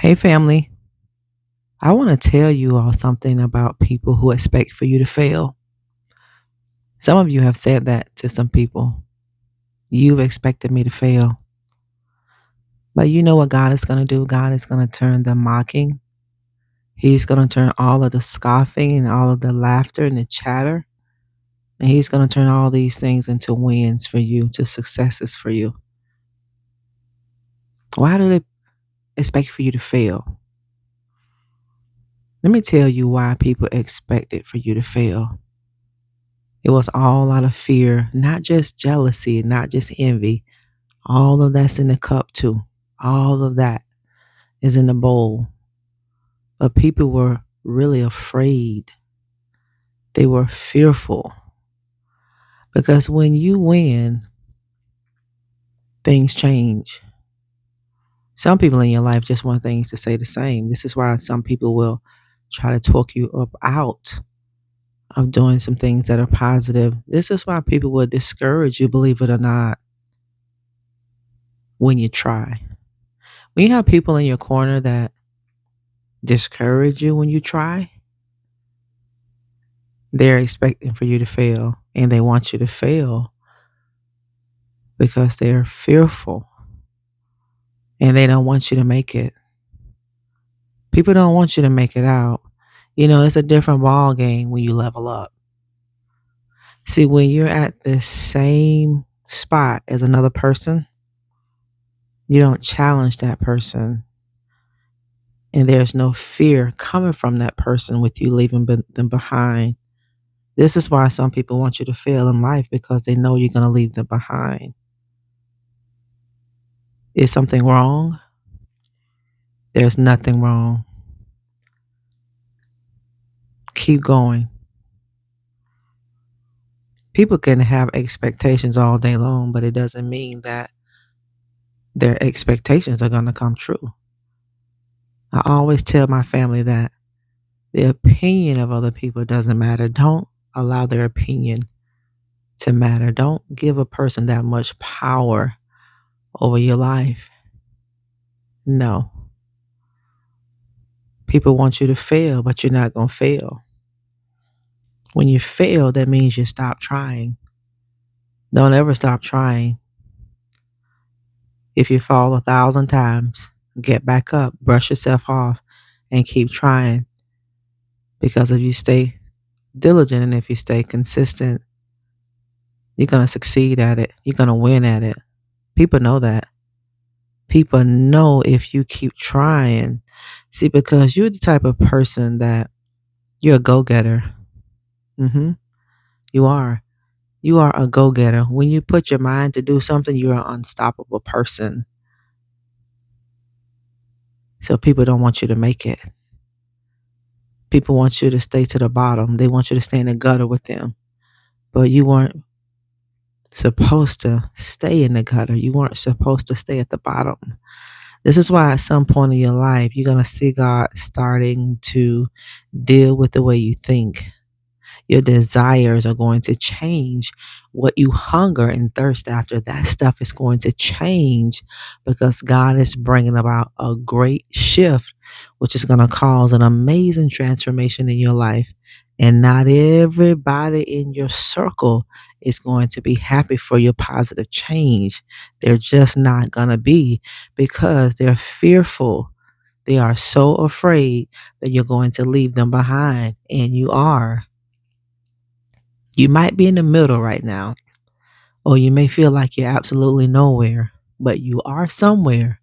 Hey, family. I want to tell you all something about people who expect for you to fail. Some of you have said that to some people. You've expected me to fail. But you know what God is going to do? God is going to turn the mocking, He's going to turn all of the scoffing and all of the laughter and the chatter. And He's going to turn all these things into wins for you, to successes for you. Why do they expect for you to fail? Let me tell you why people expected for you to fail. It was all out of fear, not just jealousy, not just envy. All of that's in the cup too. All of that is in the bowl. But people were really afraid. They were fearful. Because when you win, things change. Some people in your life just want things to stay the same. This is why some people will try to talk you up out of doing some things that are positive. This is why people will discourage you, believe it or not, when you try. When you have people in your corner that discourage you when you try, they're expecting for you to fail, and they want you to fail because they're fearful and they don't want you to make it. People don't want you to make it out. It's a different ball game when you level up. See, when you're at the same spot as another person, you don't challenge that person, and there's no fear coming from that person with you leaving them behind. This is why some people want you to fail in life, because they know you're going to leave them behind. Is something wrong? There's nothing wrong. Keep going. People can have expectations all day long, but it doesn't mean that their expectations are going to come true. I always tell my family that the opinion of other people doesn't matter. Don't allow their opinion to matter. Don't give a person that much power over your life. No. People want you to fail, but you're not going to fail. When you fail, that means you stop trying. Don't ever stop trying. If you fall 1,000 times, get back up, brush yourself off, and keep trying. Because if you stay diligent and if you stay consistent, you're going to succeed at it. You're going to win at it. People know that. People know if you keep trying. See, because you're the type of person that you're a go-getter. You are. You are a go-getter. When you put your mind to do something, you're an unstoppable person. So people don't want you to make it. People want you to stay to the bottom. They want you to stay in the gutter with them. But you weren't supposed to stay in the gutter. You weren't supposed to stay at the bottom. This is why at some point in your life, you're going to see God starting to deal with the way you think. Your desires are going to change. What you hunger and thirst after, that stuff is going to change, because God is bringing about a great shift, which is going to cause an amazing transformation in your life. And not everybody in your circle is going to be happy for your positive change. They're just not going to be, because they're fearful. They are so afraid that you're going to leave them behind, and you are. You might be in the middle right now, or you may feel like you're absolutely nowhere, but you are somewhere.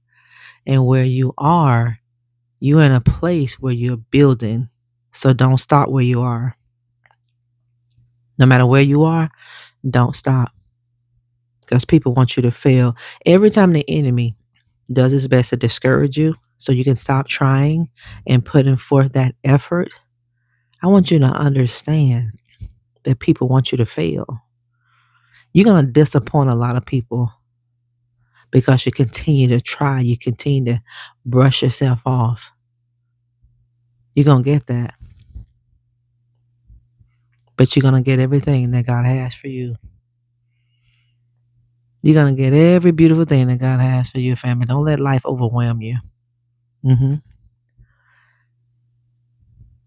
And where you are, you're in a place where you're building. So don't stop where you are. No matter where you are, don't stop, because people want you to fail. Every time the enemy does his best to discourage you so you can stop trying and putting forth that effort, I want you to understand that people want you to fail. You're going to disappoint a lot of people because you continue to try, you continue to brush yourself off. You're going to get that. But you're going to get everything that God has for you. You're going to get every beautiful thing that God has for your family. Don't let life overwhelm you.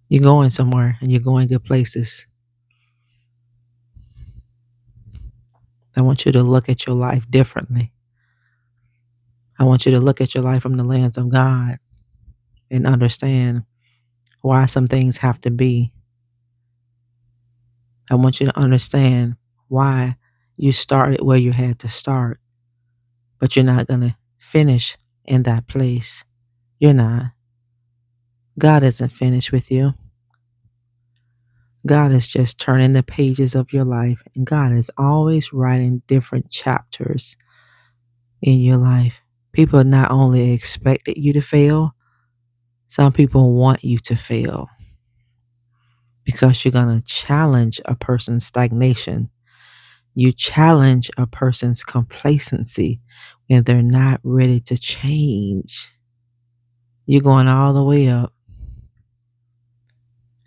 You're going somewhere and you're going good places. I want you to look at your life differently. I want you to look at your life from the lens of God and understand why some things have to be. I want you to understand why you started where you had to start, but you're not going to finish in that place. You're not. God isn't finished with you. God is just turning the pages of your life, and God is always writing different chapters in your life. People not only expected you to fail, some people want you to fail because you're going to challenge a person's stagnation. You challenge a person's complacency when they're not ready to change. You're going all the way up.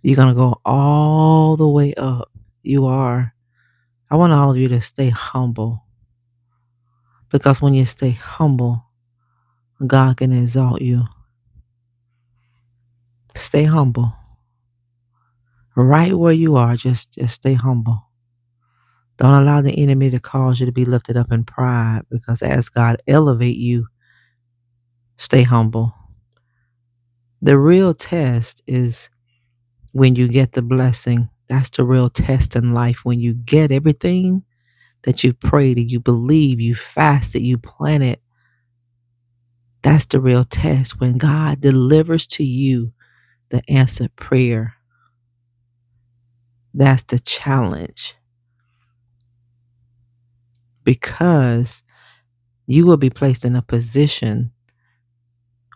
You're going to go all the way up. You are. I want all of you to stay humble, because when you stay humble, God can exalt you. Stay humble. Right where you are, just stay humble. Don't allow the enemy to cause you to be lifted up in pride, because as God elevate you, stay humble. The real test is when you get the blessing. That's the real test in life. When you get everything that you prayed and you believe, you fasted, you planted, that's the real test. When God delivers to you the answered prayer, that's the challenge. Because you will be placed in a position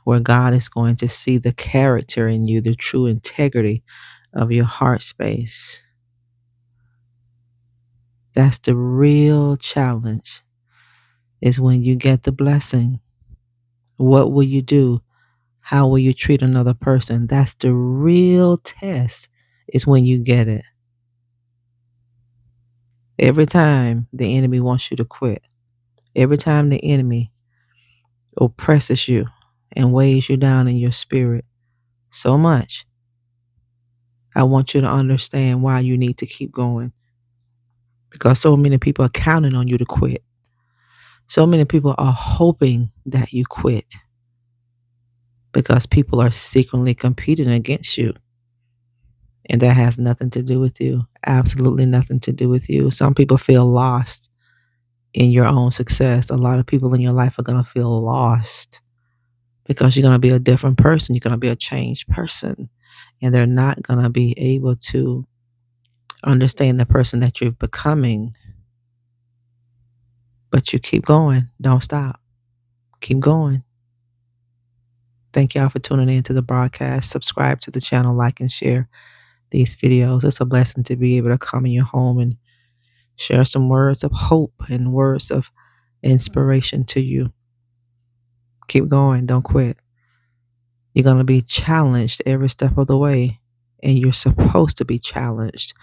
where God is going to see the character in you, the true integrity of your heart space. That's the real challenge, is when you get the blessing. What will you do? How will you treat another person? That's the real test, is when you get it. Every time the enemy wants you to quit, every time the enemy oppresses you and weighs you down in your spirit so much, I want you to understand why you need to keep going. Because so many people are counting on you to quit. So many people are hoping that you quit, because people are secretly competing against you. And that has nothing to do with you. Absolutely nothing to do with you. Some people feel lost in your own success. A lot of people in your life are going to feel lost because you're going to be a different person. You're going to be a changed person. And they're not going to be able to understand the person that you're becoming. But you keep going. Don't stop. Keep going. Thank y'all for tuning in to the broadcast. Subscribe to the channel, like and share these videos. It's a blessing to be able to come in your home and share some words of hope and words of inspiration to you. Keep going. Don't quit. You're going to be challenged every step of the way, and you're supposed to be challenged,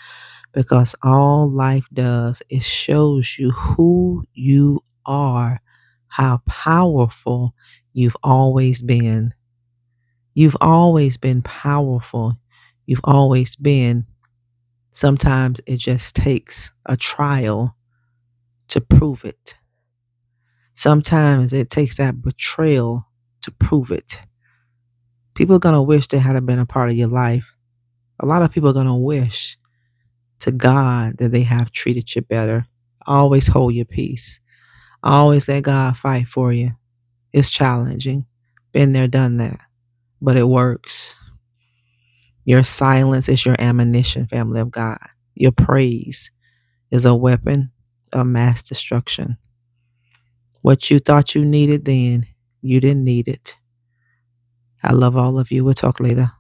because all life does is shows you who you are, how powerful you've always been. You've always been powerful. You've always been. Sometimes it just takes a trial to prove it. Sometimes it takes that betrayal to prove it. People are going to wish they had been a part of your life. A lot of people are going to wish to God that they have treated you better. Always hold your peace. Always let God fight for you. It's challenging. Been there, done that. But it works. Your silence is your ammunition, family of God. Your praise is a weapon of mass destruction. What you thought you needed then, you didn't need it. I love all of you. We'll talk later.